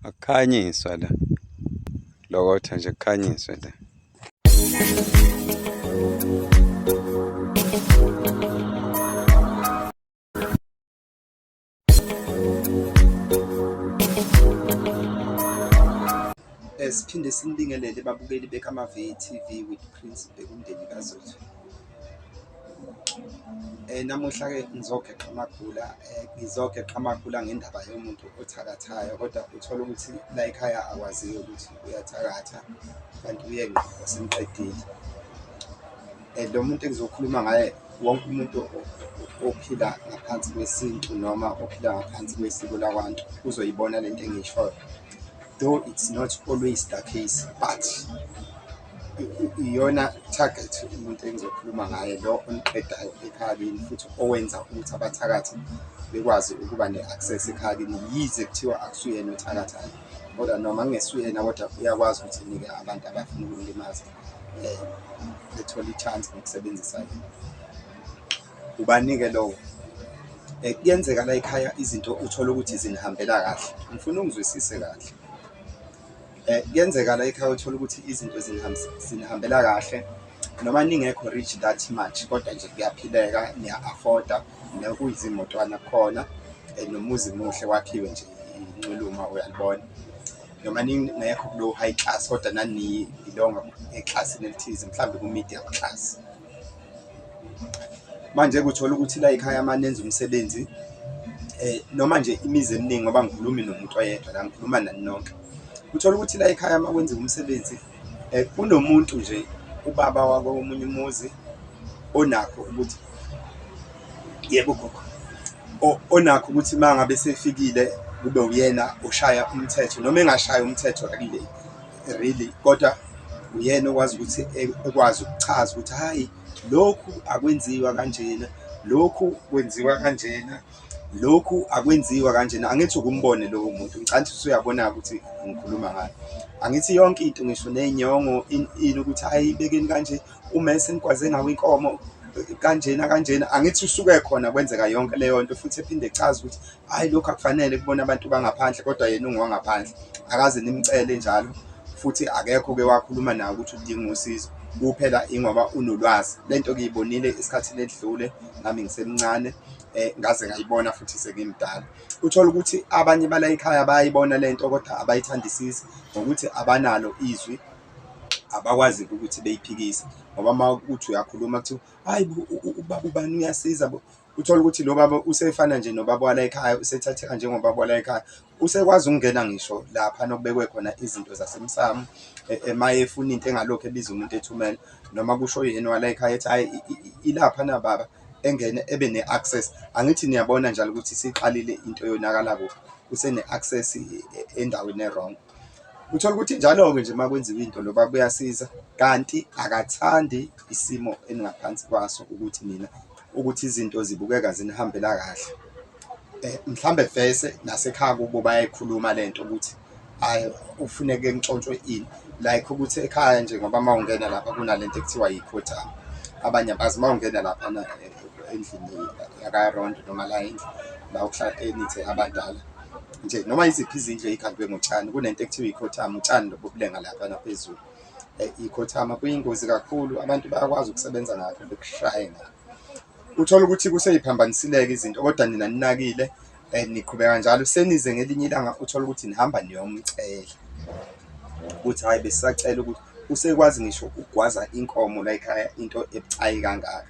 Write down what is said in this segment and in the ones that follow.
Akukhanyiswa la, lokotha nje kukhanyiswe la. Siphinde sinibingelele babukeli beKama-VTV with Prince Bhekundeni kaZotho. Namuhla-ke ngizogeqa amagula ngendaba yomuntu othakathayo, kodwa uthola ukuthi la ekhaya akwaziyo ukuthi uyathakatha kanti uyenqa wasemqedile. Lo muntu engizokhuluma ngaye wonke umuntu ophila ngaphansi kwesintu noma ophila ngaphansi kwesiko lakwantu uzoyibona lento engiyishoyo, though it's not always the case, but iyona target umuntu engizokhuluma ngaye, lo oniqedayo ekhaya kini futhi owenza ukuthi abathakathi bekwazi ukuba ne-access ekhaya kini, yize kuthiwa akusuyena othakathayo, kodwa noma kungesuyena kodwa uyakwazi ukuthi nike abantu abafuna ukumlimaza bethole i-chance ngokusebenzisa yena. Ubanike lowo. Kuyenzeka la ekhaya izinto uthole ukuthi zinihambela kahle, ngifuna ungizwisise kahle. Kuyenzeka la ekhaya uthola ukuthi izinto zinihambela kahle noma ningekho rich that much, kodwa nje kuyaphileka, niya-afforda, nekuyizimotwana khona, nomuzi muhle wakhiwe nje inculuma uyalibona, noma ningekho kulow high class kodwa nani belonga eklassini elithize, mhlawumbe ku-medium class. Manje kuthola ukuthi la ekhaya manenza umsebenzi noma nje imizi eminingi, ngoba ngikhulumi nomuntu oyedwa la, ngikhuluma nani nonke. Uthola ukuthi la ekhaya makwenza umsebenzi kunomuntu nje, ubaba wakomunye umuzi onakho ukuthi, yebo gogo, onakho ukuthi mangabe sefikile kube uyena oshaya umthetho, noma engashaya umthetho really, kodwa uyena okwazi ukuthi ekwazi ukuchaza ukuthi hayi, lokhu akwenziwa kanjena, lokhu kwenziwa kanjena, lokhu akwenziwa kanjena. Angithi ukumbone lowo muntu, ngicanti usuyabona ukuthi ngikhuluma ngayo. Angithi yonke into, ngisho nenyongo ini ukuthi hayi bekeni kanje, uma esengikwaze ngawo inkomo kanjena kanjena, angithi usuke khona kwenzeka yonke leyo nto, futhi ephinde echaza ukuthi hayi, lokhu akufanele kubona abantu bangaphandle, kodwa yena ungowangaphandle, akaze nimcele njalo, futhi akekho-ke wakhuluma nawe ukuthi udinga usizo, kuphela ingoba unolwazi. Le nto ngiyibonile esikhathini edlule, nami ngisemncane, ngaze ngayibona futhi sengimdala. Uthola ukuthi abanye bala ekhaya bayayibona le nto kodwa abayithandisisi, ngokuthi abanalo izwi, abakwazi ukuthi beyiphikise, ngoba uma uthi uyakhuluma kuthiwa hayi ubaba ubani uyasiza. Uthola ukuthi lo baba usefana nje nobaba wala ekhaya, usethatheka njengobaba wala ekhaya, usekwazi ukungena ngisho lapha nokubekwe khona izinto zasemsamo, emaye efuna into engalokho ebiza umuntu ethumela, noma kusho yena wala ekhaya ethi hayi ilapha na baba, engene ebe ne-access. Angithi niyabona njalo ukuthi siqalile into yonakala kuphi, usene-access endaweni e-wrong. Uthola ukuthi njalo-ke nje uma kwenziwa into lo baba uyasiza, kanti akathandi isimo eningaphansi kwaso ukuthi mina ukuthi izinto zibukeka zinihambela kahle. Mhlambe vese nasekhaya kubo bayayikhuluma le nto ukuthi hayi ufuneke ntshontshwe ini, like ukuthi ekhaya nje ngoba uma ungena lapha kunalento ekuthiwa yikhothama, abanye abazi uma ungena lapha endlini yakaRondo noma la endlu la ukuhlala enithe abadala nje, noma iziphi izindlu ey'khandwe ngotshani, kunento ekuthiwa yikhothama, utshani lobo bulenga lapha naphezulu. Ikhothama kuyingozi kakhulu, abantu bayakwazi ukusebenza ngakho bekushaye ngakho. Uthola ukuthi kuseyiphambanisile-ke izinto, kodwa nina ninakile, niqhubeka njalo, senize ngelinye ilanga uthola ukuthi nihamba niyomcela ukuthi hayi, besisacela ukuthi usekwazi ngisho ukugwaza inkomo la ekhaya, into ebucayi kangaka,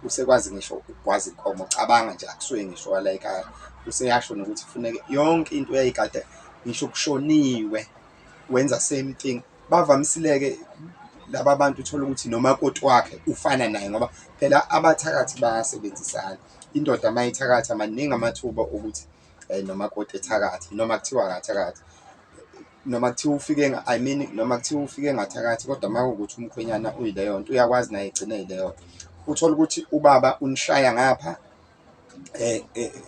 usekwazi ngisho ukugwaza inkomo, cabanga nje, akusuye ngisho wala ekhaya, useyasho nokuthi kufuneke yonke into yayikade ngisho kushoniwe wenza same thing. Bavamisile-ke laba bantu, uthola ukuthi nomakoti wakhe ufana naye, ngoba phela abathakathi bayasebenzisana. Indoda uma ithakatha maningi amathuba okuthi nomakoti ethakathe, noma kuthiwa akathakathi, noma kuthiwa ufike noma kuthiwa ufike ngathakathi, kodwa uma kuwukuthi umkhwenyana uyileyo nto, uyakwazi naye egcine yileyo nto. Uthola ukuthi ubaba unishaya ngapha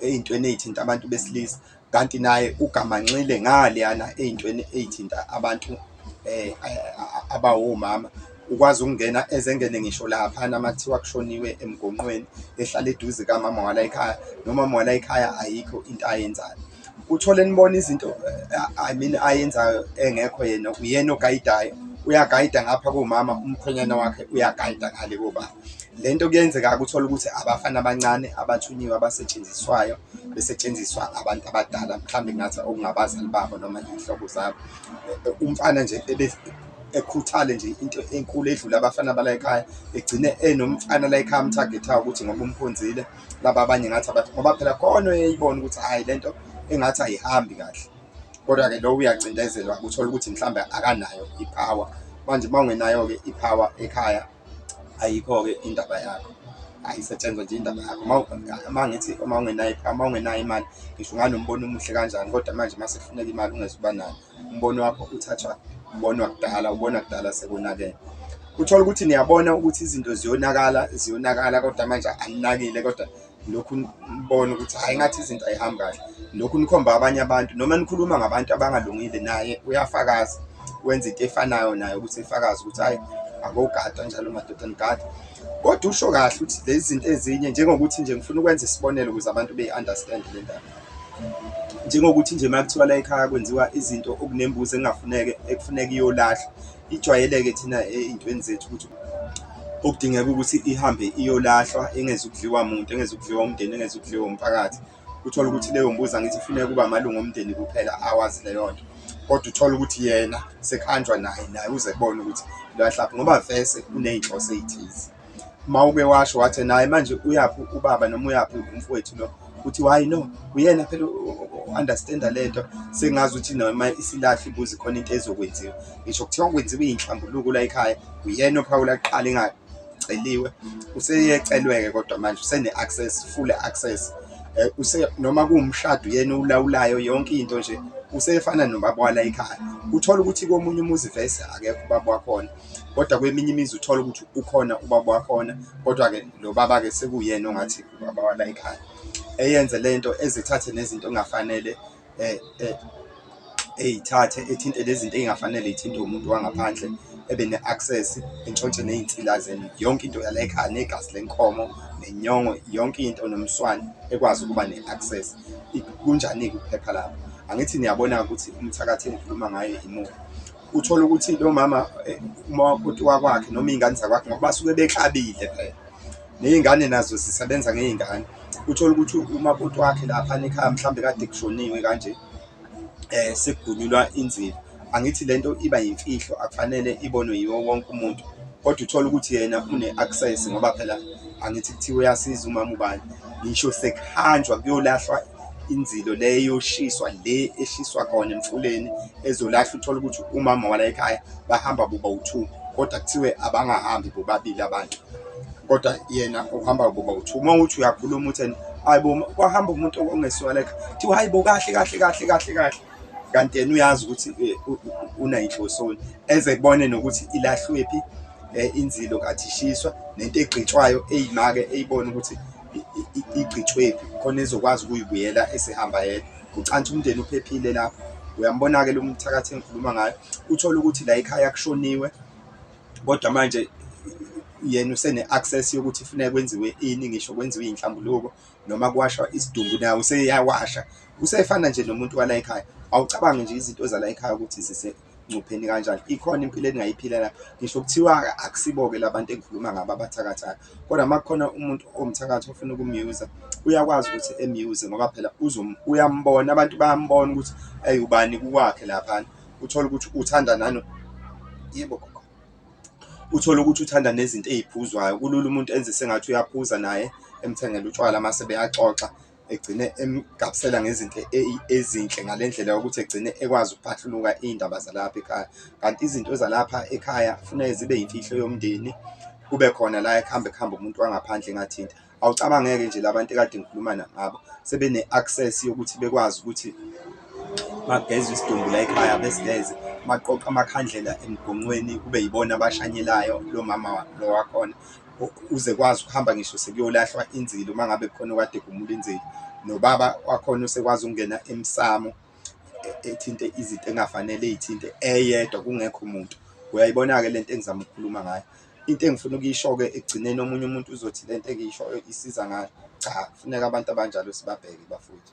ey'ntweni ey'thinta abantu besilisa, kanti naye ugamanxile ngaleyana ey'ntweni ey'thinta abantu abawomama. Ukwazi ukungena ezengene ngisho laphana uma kuthiwa kushoniwe emgonqweni, ehlala eduze kamama wala ekhaya, noma mama wala ekhaya ayikho into ayenzayo. uthole nibona izinto I mean ayenzayo engekho yena, uyena ogayidayo, uyagayida ngapha komama, umkhwenyana wakhe uyagayida ngale kobaba. Lento kuyenzeka-ke uthole ukuthi abafana abancane abathunyiwe abasetshenziswayo, besetshenziswa abantu abadala, mhlawumbe ngathi okungabazali babo noma iy'hlobo zabo. Umfana nje ekhuthale nje into enkulu edlula abafana bala ekhaya, egcine enomfana la ekhaya amthagethayo ukuthi ngoba umkhonzile, laba abanye ngathi abathi ngoba phela khona uyayibona ukuthi hhayi lento engathi ayihambi kahle. Kodwa-ke lo uyacindezelwa, uthole ukuthi mhlawumbe akanayo i-power. Manje uma ungenayo-ke i-power ekhaya, ayikho-ke indaba yakho, ayisetshenzwa nje indaba yakho. Uma ngithi uma ungenayo i-power, uma ungenayo imali, ngisho unganombono omuhle kanjani, kodwa manje uma sekufuneka imali ungezuba nayo, umbono wakho uthathwa umbono wakudala, ubona kudala sekonakele. Uthola ukuthi niyabona ukuthi izinto ziyonakala, kodwa manje aninakile, kodwa lokhu nibona ukuthi hhayi ngathi izinto ayihambi kahle. Lokhu nikhomba abanye abantu, noma nikhuluma ngabantu abangalungile, naye uyafakaza, wenza into efanayo naye ukuthi efakaze ukuthi hhayi akogada njalo madoda nigada. Kodwa usho kahle ukuthi lezi zinto ezinye, njengokuthi nje ngifuna ukwenza isibonelo ukuze abantu be-understand le ndaba. Njengokuthi nje uma kuthiwa la ekhaya kwenziwa izinto okunembuzi ekufuneka iyolahlwa, ijwayeleke thina ey'ntweni zethu ukuthi okudingeka ukuthi ihambe iyolahlwa, engezukudliwa muntu, engezukudliwa umndeni, engezukudliwa umphakathi. Uthole ukuthi leyo mbuzi angithi ifuneka kuba amalunga omndeni kuphela awazi leyo nto, kodwa uthole ukuthi yena sekuhanjwa naye uze kubone ukuthi lahlaphi ngoba vese uney'nhloso ey'thize. Uma uke washo wathi naye manje uyaphi ubaba noma uyaphi umfowethu lo, uthi hhayi no, uyena phela u-understand-a lento, sengazi ukuthi noma isilahle imbuzi khona into ezokwenziwa. Ngisho kuthiwa kwenziwa iy'nhlambuluko la ekhaya, uyena ophawula kuqala engaceliwe, useyecelwe-ke kodwa manje usene-access, full access. Noma kuwumshado uyena ulawulayo yonke into nje, usefana nobaba wala ekhaya. Uthola ukuthi komunye umuzi vese akekho ubaba wakhona, kodwa kweminye imizi uthola ukuthi ukhona ubaba wakhona, kodwa-ke lo baba-ke sekuyena ongathi ubaba wala ekhaya. Eyenze lento ezithathe nezinto engafanele ey'thathe, ethinte lezinto ey'ngafanele ithinte umuntu wangaphandle, ebe ne-access, entshontshe ney'nsila yonke into yala ekhaya, negazi lenkomo, nenyongo, yonke into nomswane, ekwazi ukuba ne-access. Kunjani-ke ukuphepha lapho? Angithi niyabona ukuthi umthakathi engikhuluma ngayo imuphi. Uthole ukuthi lo mama umakoti wakwakhe noma iy'ngane zakwakhe, ngoba basuke beklabile phela, ney'ngane nazo zisebenza ngey'ngane. Uthole ukuthi umakoti wakhe laphana ekhaya mhlawumbe kade kushoniwe kanje, sekugunyulwa inzilo. Angithi lento iba yimfihlo, akufanele ibonwe yiwo wonke umuntu, kodwa uthole ukuthi yena une-access ngoba phela angithi kuthiwa uyasiza umama ubani. Ngisho sekuhanjwa kuyolahlwa inzilo le eyoshiswa, le eshiswa khona emfuleni ezolahlwa, uthole ukuthi umama wala ekhaya bahamba boba u-2, kodwa kuthiwe abangahambi bobabili abantu, kodwa yena uhamba boba u-2. Uma uthi uyakhuluma utheni, hayi bo kwahamba umuntu ongesiwa la ekhaya, kuthiwa hayi bo kahle, kanti yena uyazi ukuthi unayinhlosoni, eze kubone nokuthi ilahlwephi inzilo kathi ishiswa, nento egqitshwayo eyimake eyibone ukuthi igqitshwephi, khona ezokwazi ukuyibuyela esehamba yedwa. Ucansi umndeni uphephile lapho. Uyambona-ke lo mthakathi engikhuluma ngayo, uthole ukuthi la ekhaya kushoniwe, kodwa manje yena usene-access yokuthi kufuneka kwenziwe ini, ngisho kwenziwe iy'nhlambuluko noma kuwashwa isidumbu, nawe useyawasha, usefana nje nomuntu wala ekhaya. Awucabange nje izinto zala ekhaya ukuthi zisencupheni kanjani. Ikhona impilo engingayiphila la, ngisho kuthiwa akusibo-ke la bantu engikhuluma ngabo abathakathayo, kodwa uma kukhona umuntu omthakathi ofuna ukumyuza, uyakwazi ukuthi emyuze ngoba phela uyambona, abantu bayambona ukuthi ubani kuwakhe laphana. Uthole ukuthi uthanda nani, yebo gogo, uthole ukuthi uthanda nezinto ey'phuzwayo. Kulula umuntu enze sengathi uyaphuza naye, emthengele utshwala mase beyaxoxa, egcine emgabisela ngezinto ezinhle, ngale ndlela yokuthi egcine ekwazi ukuphahluluka iy'ndaba zalapha ekhaya. Kanti izinto zalapha ekhaya kufuneke zibe yimfihlo yomndeni, kube khona la ekuhamba umuntu wangaphandle engathinta. Awucabange-ke nje la bantu ekade ngikhuluma ngabo sebene-access yokuthi bekwazi ukuthi magezwe isidumbu la ekhaya besigeze, maqoqa amakhandlela emgonqweni kube yibona abashanyelayo lo mama lo wakhona, uze kwazi ukuhamba ngisho sekuyolahlwa inzilo uma ngabe khona okade egumula inzilo. Nobaba wakhona usekwazi ukungena emsamo, ethinte izinto engafanele ey'thinte eyedwa kungekho umuntu. Uyayibona-ke lento engizama ukukhuluma ngayo. Into engifuna ukuyisho-ke ekugcineni, omunye umuntu uzothi lento engiyisho isiza ngayo, cha, kufuneka abantu abanjalo sibabheke bafowethu.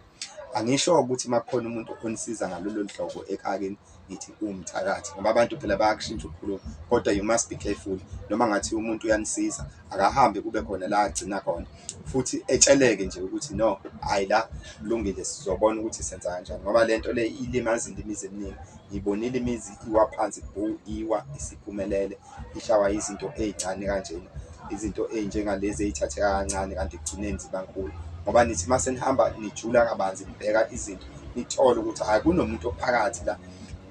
Angisho ukuthi makukhona umuntu onisiza ngalolu hlobo ekhaya ngithi uwumthakathi, ngoba abantu phela bayakushintsha ukukhuluma, kodwa you must be careful. Noma ngathi umuntu uyanisiza, akahambe kube khona la agcina khona, futhi etsheleke nje ukuthi no, hayi la kulungile, sizobona ukuthi senza kanjani, ngoba lento le ilimazile imizi eminingi. Ngibonile imizi iwa phansi, iwa isiphumelele, ishawa izinto ey'ncane kanjena, izinto ey'njengalezi ey'thatheka kancane kanti ekugcineni ziba nkulu. Ngoba nithi uma senihamba nijula kabanzi nibheka izinto, nithole ukuthi hhayi kunomuntu ophakathi la,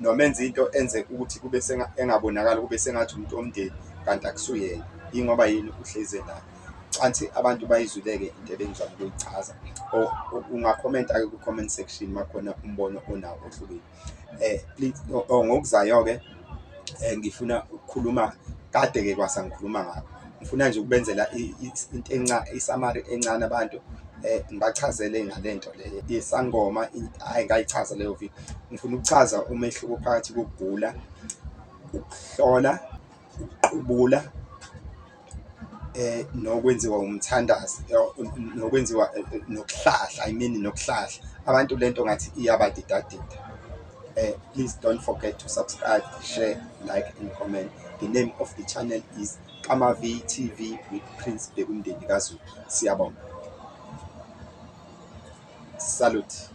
noma enze into enze ukuthi kube engabonakali, kube sengathi umuntu omndeni, kanti akusuyena. Yingoba yini uhlezi naye. Cansi abantu bayizwile-ke into ebengizama ukuyichaza. Ungakhomenta-ke ku-comment section makhona umbono onawo ohlukile. Please, ngokuzayo-ke ngifuna ukukhuluma, kade-ke kwasa ngikhuluma ngakho. Ngifuna nje ukubenzela into isamari encane abantu, ngibachazele ngalento le isangoma. Hhayi, ngayichaza leyo video. Ngifuna ukuchaza umehluko phakathi kokugula, ukuhlola, ukuqubula, nokwenziwa umthandazo, nokwenziwa nokuhlahla, nokuhlahla. Abantu lento ngathi iyabadidadida. Please don't forget to subscribe, share, like and comment. The name of the channel is Kamavi TV with Prince Begumdeni KaZulu. Siyabonga. Salute.